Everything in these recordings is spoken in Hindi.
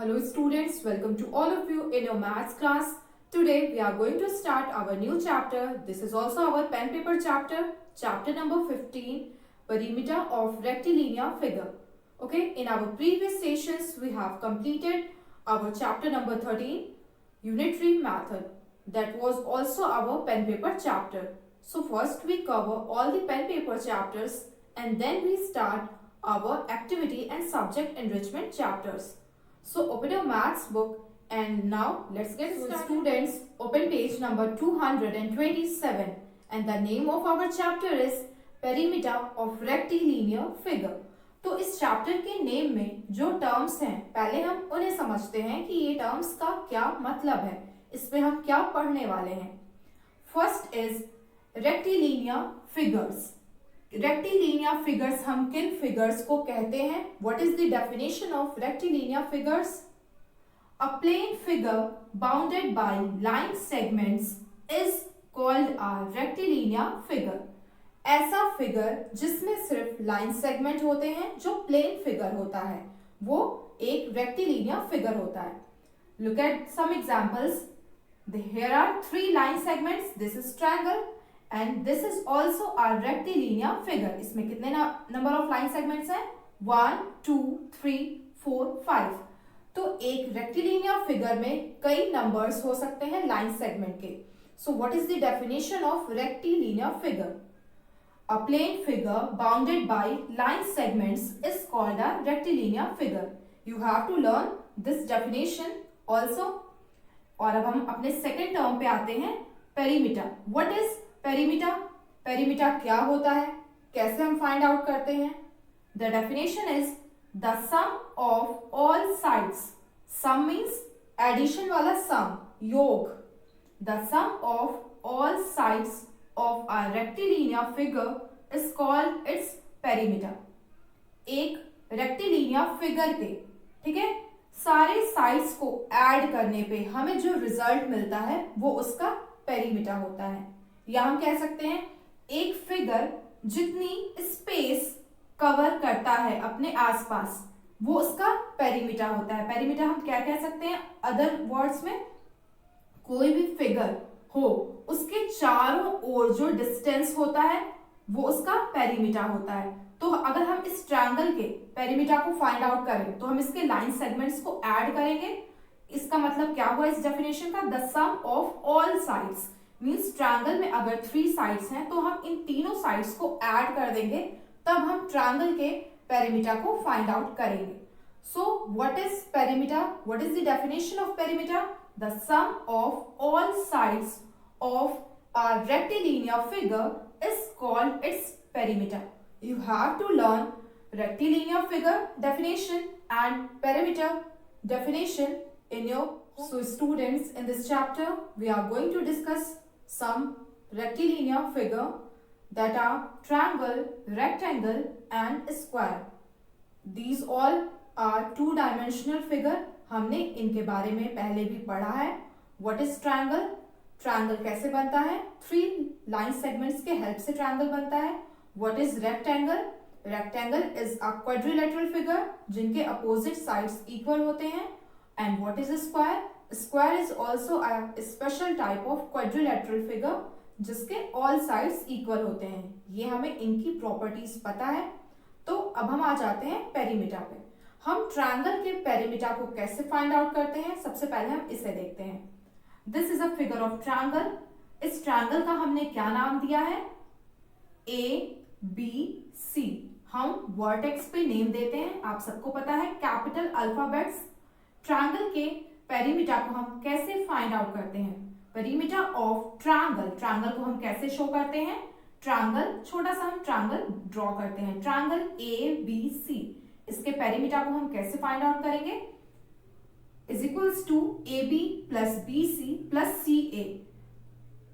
Hello students, welcome to all of you in your maths class. Today we are going to start our new chapter. This is also our pen paper chapter, chapter number 15, perimeter of rectilinear figure. Okay, in our previous sessions we have completed our chapter number 13, unitary method. That was also our pen paper chapter. So first we cover all the pen paper chapters and then we start our activity and subject enrichment chapters. So open your maths book and now let's get started. Students, open page number 227 and the name of our chapter is perimeter of rectilinear figure. तो इस चैप्टर के नेम में जो टर्म्स हैं पहले हम उन्हें समझते हैं कि ये टर्म्स का क्या मतलब है, इसमें हम क्या पढ़ने वाले हैं. First is rectilinear figures. Rectilinear figures हम किन फिगर्स को कहते हैं? What is the definition of rectilinear figures? A plane figure bounded by line segments is called a rectilinear figure. ऐसा फिगर जिसमें सिर्फ लाइन सेगमेंट होते हैं, जो प्लेन फिगर होता है, वो एक रेक्टिलिनियर फिगर होता है. Look at some examples. Here are three line segments. This is triangle and this is also a rectilinear figure. इसमें कितने नंबर ऑफ लाइन सेगमेंट्स हैं? 1, 2, 3, 4, 5. तो एक रेक्टिलिनियर फिगर में कई नंबर्स हो सकते हैं लाइन सेगमेंट के. So what is the definition of rectilinear figure? A plane figure bounded by line segments is called a rectilinear figure. You have to learn this definition also. और अब हम अपने सेकेंड टर्म पे आते हैं, perimeter. What is perimeter? Perimeter क्या होता है, कैसे हम फाइंड आउट करते हैं? The definition is the sum of all sides. Sum means addition वाला सम, योग. The sum of all sides of a rectilinear figure is called its perimeter. एक रेक्टिलिनियर फिगर के, ठीक है, सारे साइड्स को ऐड करने पे हमें जो रिजल्ट मिलता है वो उसका पेरीमीटर होता है. या हम कह सकते हैं एक फिगर जितनी स्पेस कवर करता है अपने आसपास, वो उसका पेरीमीटर होता है. पेरीमीटर हम क्या कह सकते हैं? अदर वर्ड्स में, कोई भी फिगर हो उसके चारों ओर जो डिस्टेंस होता है वो उसका पेरीमीटर होता है. तो अगर हम इस ट्रायंगल के पेरीमीटर को फाइंड आउट करें तो हम इसके लाइन सेगमेंट्स को ऐड करेंगे. इसका मतलब क्या हुआ इस डेफिनेशन का? The sum of all sides means triangle में अगर 3 साइड्स हैं तो हम इन तीनों साइड्स को ऐड कर देंगे, तब हम ट्रायंगल के पेरीमीटर को फाइंड आउट करेंगे. So what is perimeter? What is the definition of perimeter? The sum of all sides of a rectilinear figure is called its perimeter. You have to learn rectilinear figure definition and perimeter definition in your. So students, in this chapter we are going to discuss some rectilinear figure that are triangle, rectangle and square. These all are two-dimensional figure. हमने इनके बारे में पहले भी पढ़ा है. What is triangle? Triangle कैसे बनता है? 3 line segments के हेल्प से triangle बनता है. What is rectangle? Rectangle is a quadrilateral figure जिनके opposite sides equal होते हैं. And what is a square? Square is also a special type of quadrilateral figure जिसके all sides equal होते हैं. ये हमें इनकी properties पता है. तो अब हम आ जाते हैं पेरीमीटर पे. हम ट्रायंगल के पेरीमीटर को कैसे फाइंड आउट करते हैं? सबसे पहले हम इसे देखते हैं. This is a figure of triangle. इस ट्रायंगल का हमने क्या नाम दिया है? A, B, C. हम वर्टेक्स पे नेम देते हैं, आप सबको पता है, कैपिटल अल्फाबेट्स. ट्रायंगल के पेरीमीटर को हम कैसे फाइंड आउट करते हैं? Perimeter of triangle. ट्रायंगल को हम कैसे शो करते हैं? ट्रायंगल, छोटा सा हम ट्रायंगल ड्रॉ करते हैं. Triangle ABC. इसके पेरीमीटर को हम कैसे फाइंड आउट करेंगे? Is equals to AB plus BC plus CA.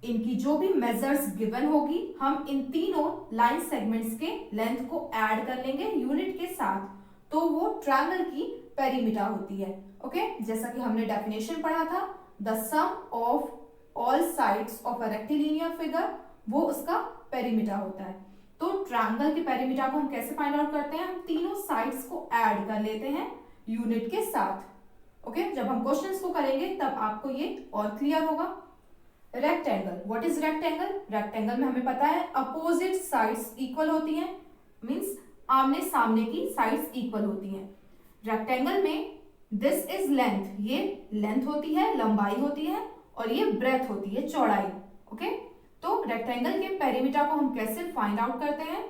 इनकी जो भी मेजर्स गिवन होगी हम इन तीनों लाइन सेगमेंट्स के लेंथ को ऐड कर लेंगे यूनिट के साथ, तो वो ट्रायंगल की पेरीमीटर होती है. ओके, जैसा कि हमने डेफिनेशन पढ़ा था, the sum of all sides of a rectilinear figure, वो उसका पेरीमीटर होता है. तो ट्रायंगल के पेरीमीटर को हम कैसे फाइंड आउट करते हैं? हम तीनों साइड्स को ऐड कर लेते हैं यूनिट के साथ. ओके जब हम क्वेश्चंस को करेंगे तब आपको ये और क्लियर होगा। Rectangle, what is rectangle? Rectangle में हमें पता है अपोजिट साइड्स इक्वल होती हैं, मींस आमने सामने की साइड्स इक्वल होती हैं। रेक्टेंगल में दिस इज लेंथ, ये लेंथ होती है, लंबाई होती है, और ये ब्रेथ होती है, चौड़ाई। ओके तो रेक्टेंगल के पेरीमीटर को हम कैसे फाइंड आउट करते हैं?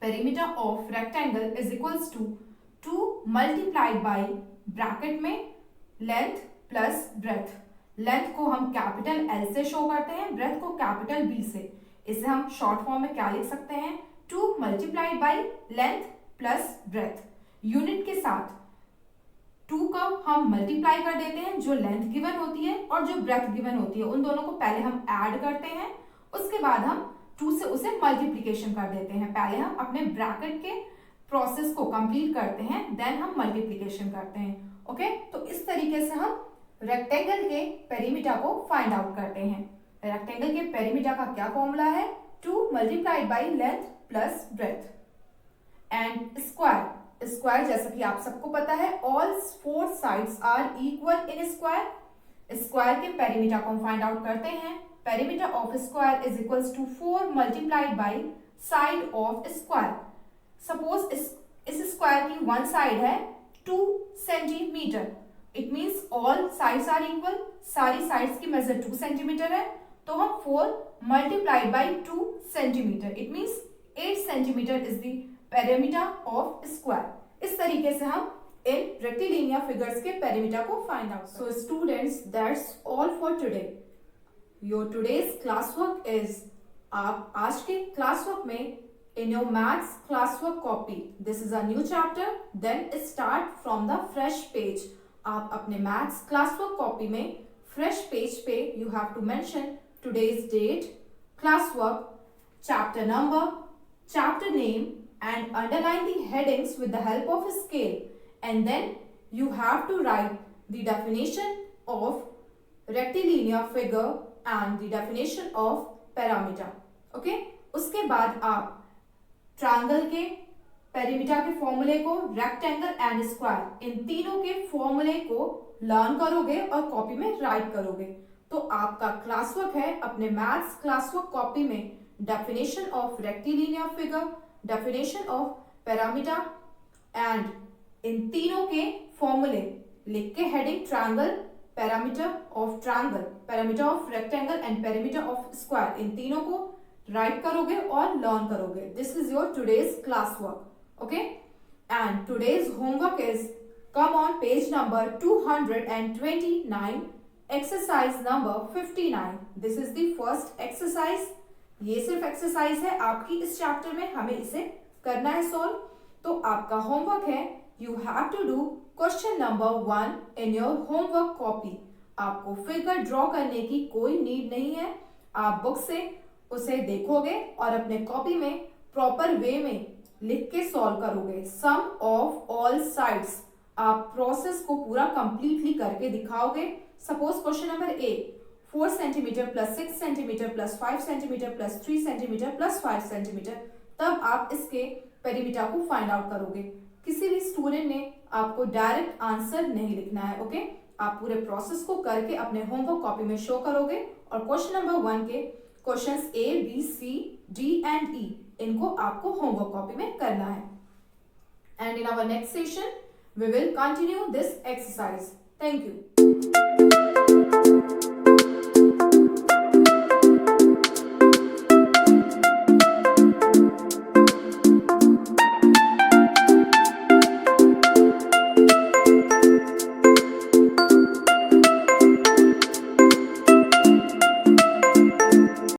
Perimeter of rectangle is equals to 2 multiplied by bracket में लेंथ प्लस ब्रेथ। लेंथ को हम कैपिटल एल से शो करते हैं, ब्रेथ को कैपिटल बी से। इसे हम शॉर्ट फॉर्म में क्या लिख सकते हैं? 2 multiplied by length plus breath. Unit के साथ 2 का हम मल्टीप्लाई कर देते हैं, जो लेंथ गिवन होती है और जो ब्रेथ गिवन होती है उन दोनों को पहले हम ऐड करते हैं, उसके बाद हम 2 से उसे मल्टीप्लीकेशन कर देते हैं। पहले हम अपने ब्रैकेट के प्रोसेस को कंप्लीट करते हैं, देन हम मल्टीप्लीकेशन करते हैं। ओके तो इस तरीके से हम रेक्टेंगल के पेरीमीटर को फाइंड आउट करते हैं। रेक्टेंगल के पेरीमीटर का क्या फॉर्मूला है? 2 multiplied by length plus breadth. And square, square जैसा कि आप सबको पता है all 4 sides are equal in square. Square के पेरीमीटर को हम फाइंड आउट करते हैं। Perimeter of square is equals to 4 multiplied by side of square. Suppose इस स्क्वायर की वन साइड है 2 centimetre, it means all sides are equal, सारी साइड्स की मेजर 2 सेंटीमीटर है, तो हम 4 multiplied by 2 centimetre, it means 8 centimetre is the perimeter of square. इस तरीके से हम इन रेक्टिलिनियर फिगर्स के पेरीमीटर को find out. So students that's all for today. Your today's class work is, आप आज के क्लास वर्क में in your maths classwork copy, this is a new chapter, then start from the fresh page। आप अपने maths classwork copy में fresh page पे you have to mention today's date, classwork, chapter number, chapter name and underline the headings with the help of a scale, and then you have to write the definition of rectilinear figure and the definition of parameter। okay? उसके बाद आप ट्रायंगल के पेरीमीटर के फॉर्मूले को, रेक्टेंगल एंड स्क्वायर, इन तीनों के फॉर्मूले को लर्न करोगे और कॉपी में राइट करोगे। तो आपका क्लास वर्क है अपने मैथ्स क्लास वर्क कॉपी में definition of rectilinear figure, definition of parameter and इन तीनों के फॉर्मूले लिख के heading triangle, parameter of triangle, parameter of rectangle and parameter of square, इन तीनों को राइट करोगे और लर्न करोगे। This is your today's class work. Okay and today's homework is come on page number 229, exercise number 59। This is the first exercise. ये सिर्फ एक्सरसाइज है आपकी इस चैप्टर में, हमें इसे करना है सॉल्व। तो आपका होमवर्क है, you have to do question number 1 in your homework copy. आपको फिगर ड्रॉ करने की कोई नीड नहीं है, आप बुक से उसे देखोगे और अपने कॉपी में प्रॉपर वे में लिख के सॉल्व करोगे। सम ऑफ ऑल साइड्स, आप प्रोसेस को पूरा कंप्लीटली करके दिखाओगे। Suppose question number A 4 centimetre plus 6 centimetre plus 5 centimetre plus 3 centimetre plus 5 centimetre, तब आप इसके पेरीमीटर को फाइंड आउट करोगे। किसी भी स्टूडेंट ने आपको डायरेक्ट आंसर नहीं लिखना है। ओके आप पूरे प्रोसेस को करके अपने होमवर्क कॉपी में शो करोगे और क्वेश्चन नंबर 1 के questions A, B, C, D and E इनको आपको होमवर्क कॉपी में करना है। And in our next session we will continue this exercise. Thank you.